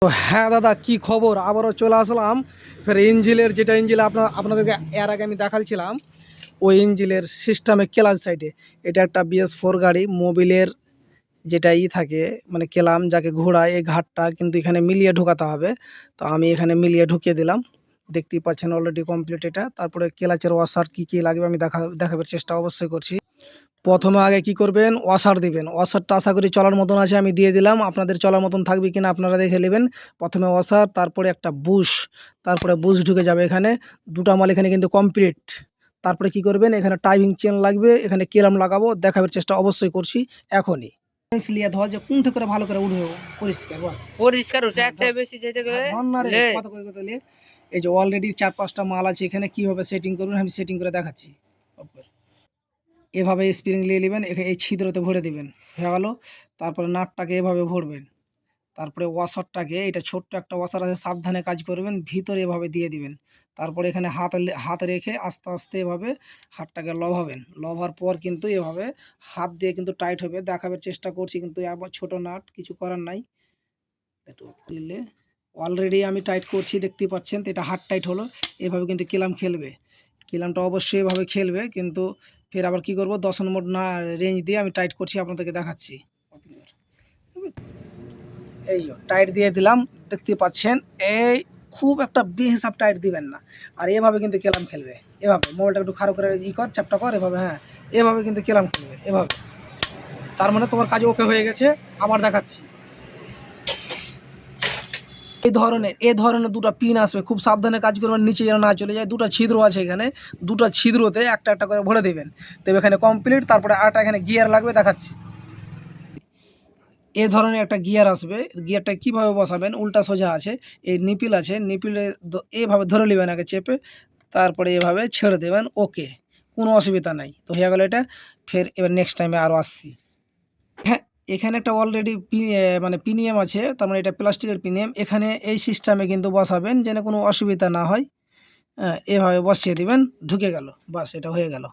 তো হ্যাঁ দাদা, কি খবর? আবারও চলে আসলাম ফের ইঞ্জিলের, যেটা ইঞ্জিল আপনাদেরকে এর আগে আমি দেখাচ্ছিলাম, ওই ইঞ্জিলের সিস্টেমে ক্লাচ সাইডে। এটা একটা BS4 গাড়ি মোবিলের, যেটা থাকে মানে কেলাম যাকে ঘোড়ায়, এই ঘাটটা কিন্তু এখানে মিলিয়ে ঢোকাতে হবে। তো আমি এখানে মিলিয়ে ঢুকিয়ে দিলাম, দেখতেই পাচ্ছেন অলরেডি কমপ্লিট এটা। তারপরে ক্লাচের ওয়াশার কি লাগবে আমি দেখাবার চেষ্টা অবশ্যই করছি। প্রথমে আগে কি করবেন, ওয়াশার দিবেন। ওয়াশারটা আশা করি চলার মতন আছে, আমি দিয়ে দিলাম। আপনাদের চলার মতন থাকবে কিনা আপনারা দেখে নেবেন। প্রথমে ওয়াশার, তারপরে একটা বুশ, তারপরে বুশ ঢুকে যাবে এখানে। দুটা মাল এখানে কিন্তু কমপ্লিট। তারপরে কি করবেন, এখানে টাইমিং চেন লাগবে, এখানে কেলাম লাগাবো, দেখাবার চেষ্টা অবশ্যই করছি এখনই। লিয়ে ধর যে কোনটা করে ভালো করে উঠবে পরিষ্কার, বাস পরিষ্কার হচ্ছে এত বেশি যেতে গেলে কত করে কত লে। এই যে অলরেডি 4-5টা মাল আছে এখানে, কিভাবে সেটিং করবেন আমি সেটিং করে দেখাচ্ছি। এভাবে স্প্রিং নিয়ে নেবেন, এই ছিদ্রতে ভরে দিবেন, হয়ে গেল। তারপরে নাটটাকে এভাবে ভরবেন। তারপরে ওয়াশারটাকে, এটা ছোট্ট একটা ওয়াশার আছে, সাবধানে কাজ করবেন, ভিতরে এভাবে দিয়ে দিবেন। তারপরে এখানে হাত রেখে আস্তে আস্তে এভাবে হাতটাকে লভাবেন। লভার পর কিন্তু এভাবে হাত দিয়ে কিন্তু টাইট হবে, দেখাবার চেষ্টা করছি, কিন্তু আবার ছোট নাট, কিছু করার নাই। একটু দিলে অলরেডি আমি টাইট করছি, দেখতে পাচ্ছেন। তো এটা হাত টাইট হলো, এভাবে কিন্তু কেলাম খেলবে। কেলামটা অবশ্যই এভাবে খেলবে, কিন্তু ফের আবার কি করব, 10 নম্বর না রেঞ্জ দিয়ে আমি টাইট করছি, আপনাদেরকে দেখাচ্ছি। এই টাইট দিয়ে দিলাম, দেখতে পাচ্ছেন। এই খুব একটা বেহিসাব টাইট দিবেন না, আর এভাবে কিন্তু কেলাম খেলবে। এভাবে মোবাইলটা একটু খারাপ করে কর, চাপটা কর, এভাবে। হ্যাঁ, এভাবে কিন্তু কেলাম খেলবে, এভাবে। তার মানে তোমার কাজ ওকে হয়ে গেছে। আবার দেখাচ্ছি। এই ধরনের দুটো পিন আসবে, খুব সাবধানে কাজ করবেন, নিচে যেন না চলে যায়। দুটো ছিদ্র আছে এখানে, দুটো ছিদ্রতে একটা একটা করে ভরে দেবেন। তবে এখানে কমপ্লিট। তারপরে আরেকটা এখানে গিয়ার লাগবে, দেখাচ্ছি। এই ধরনের একটা গিয়ার আসবে। গিয়ারটা কিভাবে বসাবেন, উল্টা সোজা আছে, এই নিপিল আছে, নিপিলে এভাবে ধরে নেবেন আগে চেপে, তারপরে এভাবে ছেড়ে দেবেন। ওকে, কোনো অসুবিধা নাই। তো হয়ে গেল এটা। ফের এবার নেক্সট টাইমে আরও আসছি। হ্যাঁ, এখানে একটা অলরেডি মানে পিনিএম আছে, তার মানে এটা প্লাস্টিকের পিনিএম। এখানে এই সিস্টেমে কিন্তু বসাবেন, যেন কোনো অসুবিধা না হয়। হ্যাঁ, এভাবে বসিয়ে দিবেন, ঢুকে গেল, বাস, এটা হয়ে গেল।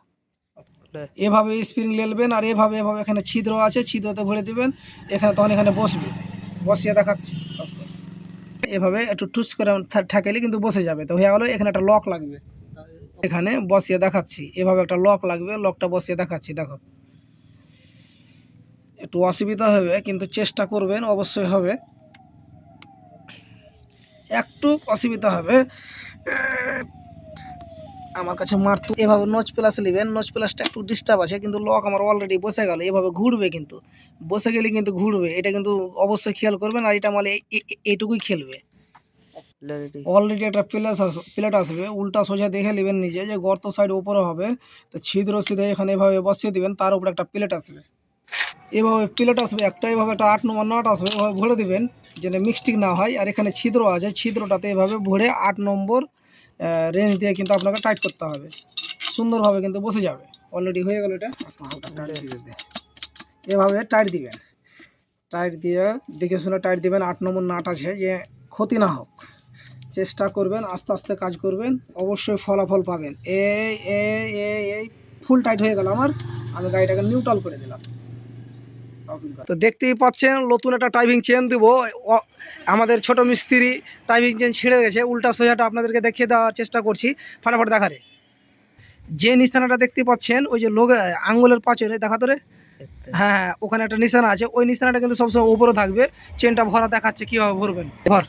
এভাবে স্প্রিং লেলবেন, আর এভাবে এভাবে এখানে ছিদ্র আছে, ছিদ্রতে ভরে দিবেন। এখানে তখন এখানে বসবে, বসিয়ে দেখাচ্ছি। এভাবে একটু টুচ করে ঠেকালে কিন্তু বসে যাবে। তো হয়ে গেল। এখানে একটা লক লাগবে, এখানে বসিয়ে দেখাচ্ছি। এভাবে একটা লক লাগবে, লকটা বসিয়ে দেখাচ্ছি। দেখো, একটু অসুবিধা হবে, কিন্তু চেষ্টা করবেন, অবশ্যই হবে। একটু অসুবিধা হবে আমার কাছে মারতো। এভাবে নোচ প্লাস নেবেন, নোচ প্লাসটা একটু ডিস্টার্ব আছে, কিন্তু লক আমার অলরেডি বসে গেল। এভাবে ঘুরবে, কিন্তু বসে গেলে কিন্তু ঘুরবে, এটা কিন্তু অবশ্যই খেয়াল করবেন। আর এটা মালে এইটুকুই খেলবে। অলরেডি একটা প্লেট আসবে, উল্টা সোজা দেখে নেবেন নিজে, যে গর্ত সাইড উপরে হবে। তো ছিদ্র সিধে এখানে এভাবে বসিয়ে দিবেন, তার উপরে একটা প্লেট আসবে। এভাবে প্লেট আসবে একটা, এভাবে একটা 8 নম্বর নাট আসবে, এভাবে ভরে দিবেন, যেন মিক্সটিং না হয়। আর এখানে ছিদ্র আছে, ছিদ্রটাতে এভাবে ভরে 8 নম্বর রেঞ্জ দিয়ে কিন্তু আপনাকে টাইট করতে হবে। সুন্দরভাবে কিন্তু বসে যাবে। অলরেডি হয়ে গেল এটা। হালকা টাইট দিয়ে এভাবে টাইট দিবেন, টাইট দিয়ে দেখে শুনে টাইট দিবেন। 8 নম্বর নাট আছে, যে ক্ষতি না হোক, চেষ্টা করবেন, আস্তে আস্তে কাজ করবেন, অবশ্যই ফলাফল পাবেন। এই এই এই এই ফুল টাইট হয়ে গেল আমার। আমি গাড়িটাকে নিউট্রাল করে দিলাম। তো দেখতেই পাচ্ছেন, নতুন একটা টাইমিং চেন দেবো। আমাদের ছোট মিস্ত্রি টাইমিং চেন ছিঁড়ে গেছে, উল্টা সোজাটা আপনাদেরকে দেখিয়ে দেওয়ার চেষ্টা করছি, ফাটাফাট দেখারে। যে নিশানাটা দেখতে পাচ্ছেন, ওই যে লোক আঙ্গুলের পাঁচরে দেখা তোরে, হ্যাঁ, ওখানে একটা নিশানা আছে, ওই নিশানাটা কিন্তু সবসময় উপরে থাকবে। চেনটা ভরা দেখাচ্ছে, কীভাবে ভরবেন। ভর,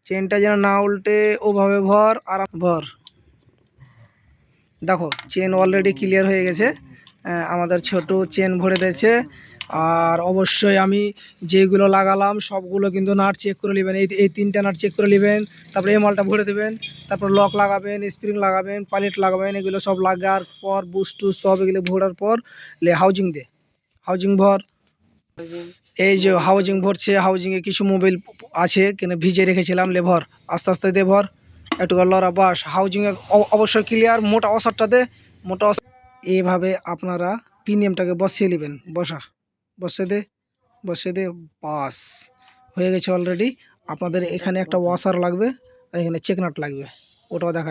চেনটা যেন না উল্টে, ওভাবে ভর, আরাম ভর। দেখো, চেন অলরেডি ক্লিয়ার হয়ে গেছে। আমাদের ছোট চেন ভরে দিয়েছে। আর অবশ্যই আমি যেগুলো লাগালাম সবগুলো কিন্তু নাট চেক করে নেবেন। এই 3টা নাট চেক করে নেবেন, তারপরে এই মালটা ভরে দেবেন, তারপর লক লাগাবেন, স্প্রিং লাগাবেন, পাইলেট লাগাবেন। এগুলো সব লাগার পর, বুস্টু সব এগুলো ভরার পর হাউজিং দে, হাউজিং ভর। এই যে হাউজিং ভরছে, হাউজিংয়ে কিছু মোবাইল আছে কেন ভিজে রেখেছিলাম, লেভর আস্তে আস্তে দে ভর, একটু লড়া, বাস। হাউজিংয়ে অবশ্যই ক্লিয়ার, মোটা অসারটা দে, মোটা। এইভাবে আপনারা প্রিমিয়ামটাকে বসিয়ে নেবেন, বসিয়ে দে, বাস, হয়ে গেছে অলরেডি। আপনাদের এখানে একটা ওয়াশার লাগবে, আর এখানে চেকনাট লাগবে, ওটাও দেখা।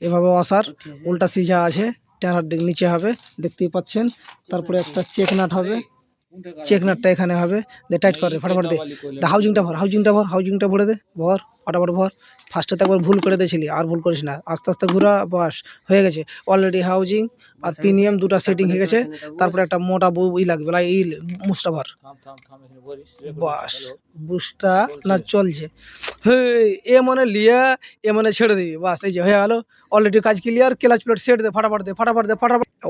এভাবে ওয়াশার উল্টা সিজা আছে, টানার দিক নিচে হবে, দেখতেই পাচ্ছেন। তারপরে একটা চেকনাট হবে, চেক নাটটা এখানে হবে, দে টাইট করে ফটাফট দে, হাউজিংটা ভরে দে, ভর ফটাফট ভর। ফার্স্টে একবার ভুল করে দিয়েছিলি, আর ভুল করিস না, আস্তে আস্তে ঘুরা, বাস হয়ে গেছে অলরেডি হাউজিং আর প্রিমিয়াম দুটো সেটিং হয়ে গেছে। তারপরে একটা মোটা ই লাগবে মুসটা ভর, বাস বুসটা না চলছে। হে এ মানে লিয়া, এ মানে ছেড়ে দিবি, বাস এই যে হয়ে গেল অলরেডি কাজ ক্লিয়ার। ক্লাচ প্লেট সেট দে ফটাফট দে,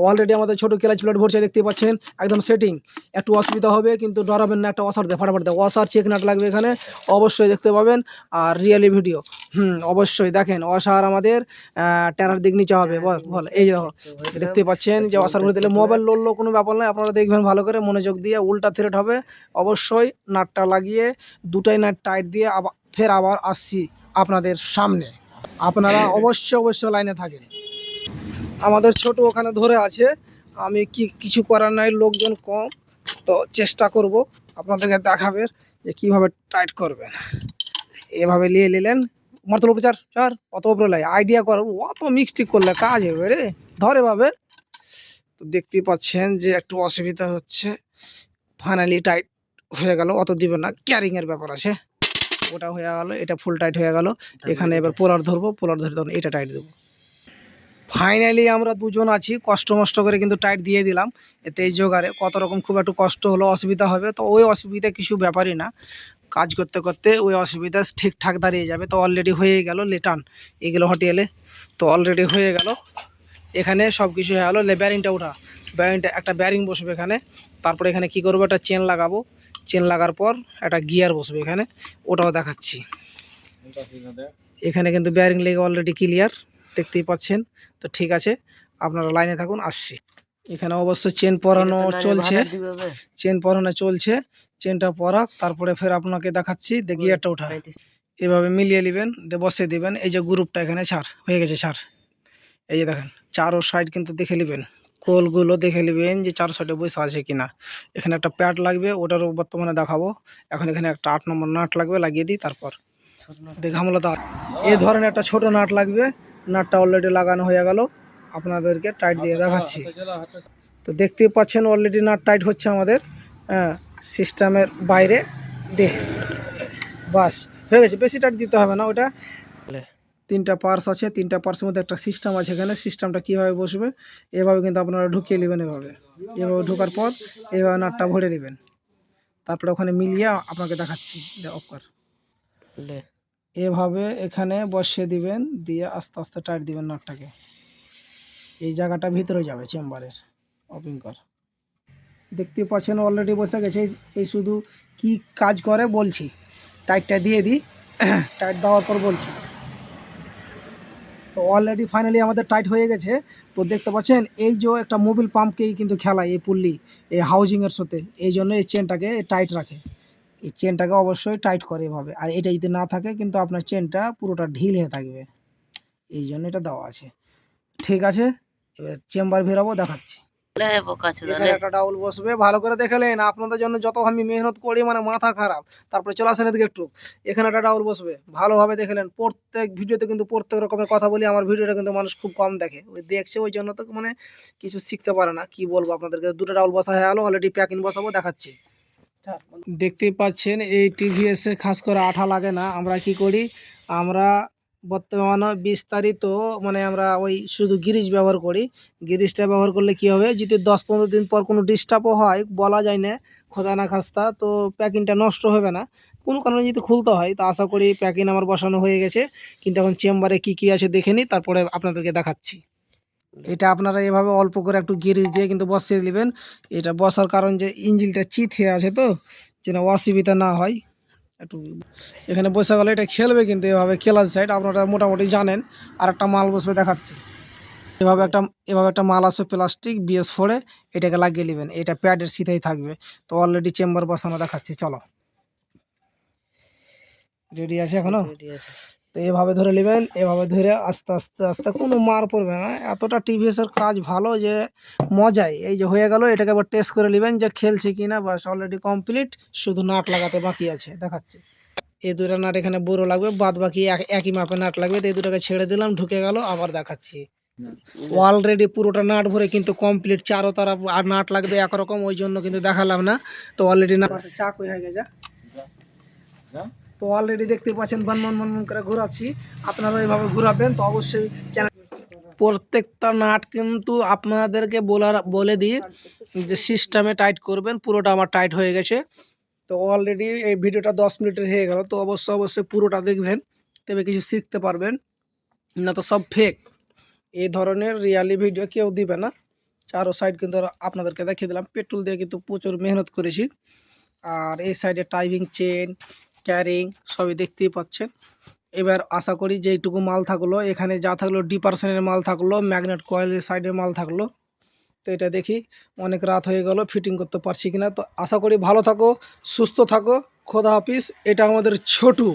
অলরেডি আমাদের ছোট ক্লাচ প্লেট ভরছে দেখতে পাচ্ছেন, একদম সেটিং। একটু অসুবিধা হবে কিন্তু ডরাবেন না, একটা ওয়াসার দে ফটাফট দে, ওয়াসার চেক নাট লাগবে এখানে অবশ্যই দেখতে পাবেন। আর রিয়েলি ভিডিও অবশ্যই দেখেন, ওয়াসার আমাদের টেরার দিক নিচে হবে, বল এই যে দেখতে পাচ্ছেন যে ওয়াসার ভরে দিলে মোবাইল লড়লো কোনো ব্যাপার নয়, আপনারা দেখবেন ভালো করে মনোযোগ দিয়ে, উল্টা থ্রেড হবে অবশ্যই। নাটটা লাগিয়ে দুটাই নাট টাইট দিয়ে আবার আসছি আপনাদের সামনে, আপনারা অবশ্যই লাইনে থাকেন। আমাদের ছোট ওখানে ধরে আছে, আমি কিছু করার নাই, লোকজন কম, তো চেষ্টা করব আপনাদেরকে দেখাবে যে কিভাবে টাইট করবেন। এভাবে নিয়ে নিলেন, মারতল উপচার চার অত উপরে লাই আইডিয়া কর, অত মিক্সটিক করলে কাজ হবে রে, ধরে ভাবে। তো দেখতেই পাচ্ছেন যে একটু অসুবিধা হচ্ছে, ফাইনালি টাইট হয়ে গেল, অত দিবেন না, ক্যারিংয়ের ব্যাপার আছে। ওটা হয়ে গেল, এটা ফুল টাইট হয়ে গেল। এখানে এবার পোলার ধরবো, পোলার ধরে তখন এটা টাইট দেবো। ফাইনালি আমরা দুজন আছি, কষ্ট মষ্ট করে কিন্তু টাইট দিয়ে দিলাম। এতে এই জোগাড়ে কত রকম খুব একটু কষ্ট হলো, অসুবিধা হবে, তো ওই অসুবিধা কিছু ব্যাপারই না, কাজ করতে করতে ওই অসুবিধা ঠিকঠাক দাঁড়িয়ে যাবে। তো অলরেডি হয়ে গেল লেটান এগুলো হটিয়েলে, তো অলরেডি হয়ে গেল। এখানে সব কিছু হয়ে গেলো, ব্যারিংটা ওঠা, ব্যারিংটা একটা ব্যারিং বসবে এখানে। তারপরে এখানে কি করবো, একটা চেন লাগাবো, চেন লাগার পর একটা গিয়ার বসবে এখানে, ওটাও দেখাচ্ছি। এখানে কিন্তু ব্যারিং লেগে অলরেডি ক্লিয়ার দেখতেই পাচ্ছেন। তো ঠিক আছে, আপনারা লাইনে থাকুন, আসছি। এখানে অবশ্য চেন পরানো চলছে, চেনটা পরাক, তারপরে ফের আপনাকে দেখাচ্ছি। গিয়ারটা ওঠা, এভাবে মিলিয়ে নেবেন, বসে দিবেন। এই যে গ্রুপটা এখানে ছাড় হয়ে গেছে, ছাড় এই যে দেখেন চারো সাইড কিন্তু দেখে নেবেন, কোলগুলো দেখে নেবেন যে চার সাইডে বসে আছে কিনা। এখানে একটা প্যাড লাগবে, ওটারও বর্তমানে দেখাবো। এখন এখানে একটা 8 নম্বর নাট লাগবে, লাগিয়ে দিই। তারপর দেখামূলত এই ধরনের একটা ছোট নাট লাগবে, নাটটা অলরেডি লাগানো হয়ে গেল, আপনাদেরকে টাইট দিয়ে দেখাচ্ছি। তো দেখতেই পাচ্ছেন অলরেডি নাট টাইট হচ্ছে আমাদের সিস্টেমের বাইরে দে, বাস হয়ে গেছে, বেশি টাইট দিতে হবে না। ওটা 3টা পার্টস আছে, 3টা পার্টসের মধ্যে একটা সিস্টেম আছে। এখানে সিস্টেমটা কীভাবে বসবে, এভাবে কিন্তু আপনারা ঢুকিয়ে নেবেন, এভাবে ঢোকার পর এভাবে নাটটা ভরে নেবেন। তারপরে ওখানে মিলিয়ে আপনাকে দেখাচ্ছি, অফ কর, এভাবে এখানে বসিয়ে দিবেন, দিয়ে আস্তে আস্তে টাইট দিবেন নাটটাকে। এই জায়গাটা ভিতরে যাবে চেম্বারের, ওপেন কর। দেখতে পাচ্ছেন অলরেডি বসে গেছে। এই শুধু কি কাজ করে বলছি, টাইটটা দিয়ে দিই, টাইট দেওয়ার পর বলছি। তো অলরেডি ফাইনালি আমাদের টাইট হয়ে গেছে। তো দেখতে পাচ্ছেন এই যে একটা মোবিল পাম্পকেই কিন্তু খেলায় এই পুল্লি, এই হাউজিংয়ের সাথে, এই জন্য এই চেনটাকে টাইট রাখে, এই চেনটাকে অবশ্যই টাইট করে এভাবে। আর এটা যদি না থাকে কিন্তু আপনার চেনটা পুরোটা ঢিল হয়ে থাকবে, এই জন্য এটা দেওয়া আছে। ঠিক আছে, এবার চেম্বার বেরাবো, দেখাচ্ছি। এখানে একটা ডাউল বসবে, ভালো করে দেখালেন, আপনাদের জন্য যত আমি মেহনত করি, মানে মাথা খারাপ। তারপরে চলে আসেন এদিকে একটু, এখানে একটা ডাউল বসবে, ভালোভাবে দেখলেন। প্রত্যেক ভিডিওতে কিন্তু প্রত্যেক রকমের কথা বলি, আমার ভিডিওটা কিন্তু মানুষ খুব কম দেখে, ওই দেখছে, ওই জন্য তো মানে কিছু শিখতে পারে না। কি বলবো আপনাদেরকে, দুটো ডাউল বসা হয়ে গেলো, অলরেডি প্যাকিং বসাবো, দেখাচ্ছি। দেখতেই পাচ্ছেন এই টিভিএসে খাস করে আঠা লাগে না, আমরা কি করি, আমরা বর্তমানে বিস্তারিত মানে আমরা ওই শুধু গিরিজ ব্যবহার করি। গিরিজটা ব্যবহার করলে কি হবে, যদি 10-15 দিন পর কোনো ডিস্টার্বও হয়, বলা যায় না, খোদা না খাস্তা, তো প্যাকিংটা নষ্ট হবে না। কোনো কারণে যদি খুলতে হয়, তো আশা করি প্যাকিং আমার বসানো হয়ে গেছে। কিন্তু এখন চেম্বারে কি আছে দেখে নিই, তারপরে আপনাদেরকে দেখাচ্ছি। এটা আপনারা এভাবে অল্প করে একটু গিরিজ দিয়ে কিন্তু বসিয়ে নেবেন। এটা বসার কারণ যে ইঞ্জিনটা চিত হয়ে আছে, তো যেন অসুবিধা না হয় একটু। এখানে বসে গেলে এটা খেলবে কিন্তু, এভাবে খেলার সাইড আপনারা মোটামুটি জানেন। আর একটা মাল বসবে, দেখাচ্ছি। এভাবে একটা মাল আসবে প্লাস্টিক BS4-এ, এটাকে লাগিয়ে নেবেন, এটা প্যাডের সিধেই থাকবে। তো অলরেডি চেম্বার বসানো দেখাচ্ছি, চলো। রেডি আছে এখনো? তো এভাবে ধরে নেবেন, এভাবে ধরে আস্তে আস্তে আস্তে, কোনো মার পড়বে না। এতটা টিভিএসের কাজ ভালো যে মজাই। এই যে হয়ে গেল, এটাকে আবার টেস্ট করে নেবেন যে খেলছে কিনা। বাস অলরেডি কমপ্লিট, শুধু নাট লাগাতে বাকি আছে, দেখাচ্ছি। এই দুটো নাট এখানে বড় লাগবে, বাদ বাকি একই মাপের নাট লাগবে। তো এই দুটোকে ছেড়ে দিলাম, ঢুকে গেল, আবার দেখাচ্ছি। অলরেডি পুরোটা নাট ভরে কিন্তু কমপ্লিট, চারো তারা আর নাট লাগবে একরকম, ওই জন্য কিন্তু দেখালাম না। তো অলরেডি না চাক হয়ে গেছে। তো অলরেডি দেখতে পাচ্ছেন বনমন বনমন করে ঘোরাচ্ছি, আপনারা এইভাবে ঘোরাবেন। তো অবশ্যই প্রত্যেকটা নাট কিন্তু আপনাদেরকে বলে দিই যে সিস্টেমে টাইট করবেন। পুরোটা আমার টাইট হয়ে গেছে। তো অলরেডি এই ভিডিওটা 10 মিনিটের হয়ে গেল। তো অবশ্যই পুরোটা দেখবেন, তবে কিছু শিখতে পারবেন, না তো সব ফেক। এই ধরনের রিয়ালি ভিডিও কেউ দিবে না। চারো সাইড কিন্তু আপনাদেরকে দেখিয়ে দিলাম, পেট্রোল দিয়ে কিন্তু প্রচুর মেহনত করেছি। আর এই সাইডে টাইভিং চেন ক্যারিং সবই দেখতেই পাচ্ছেন। এবার আশা করি যে এইটুকু মাল থাকলো, এখানে যা থাকলো D% মাল থাকলো, ম্যাগনেট কয়েলের সাইডের মাল থাকলো। তো এটা দেখি, অনেক রাত হয়ে গেল, ফিটিং করতে পারছি কিনা। তো আশা করি ভালো থাকো, সুস্থ থাকো, খোদা হাফিজ। এটা আমাদের ছোটু।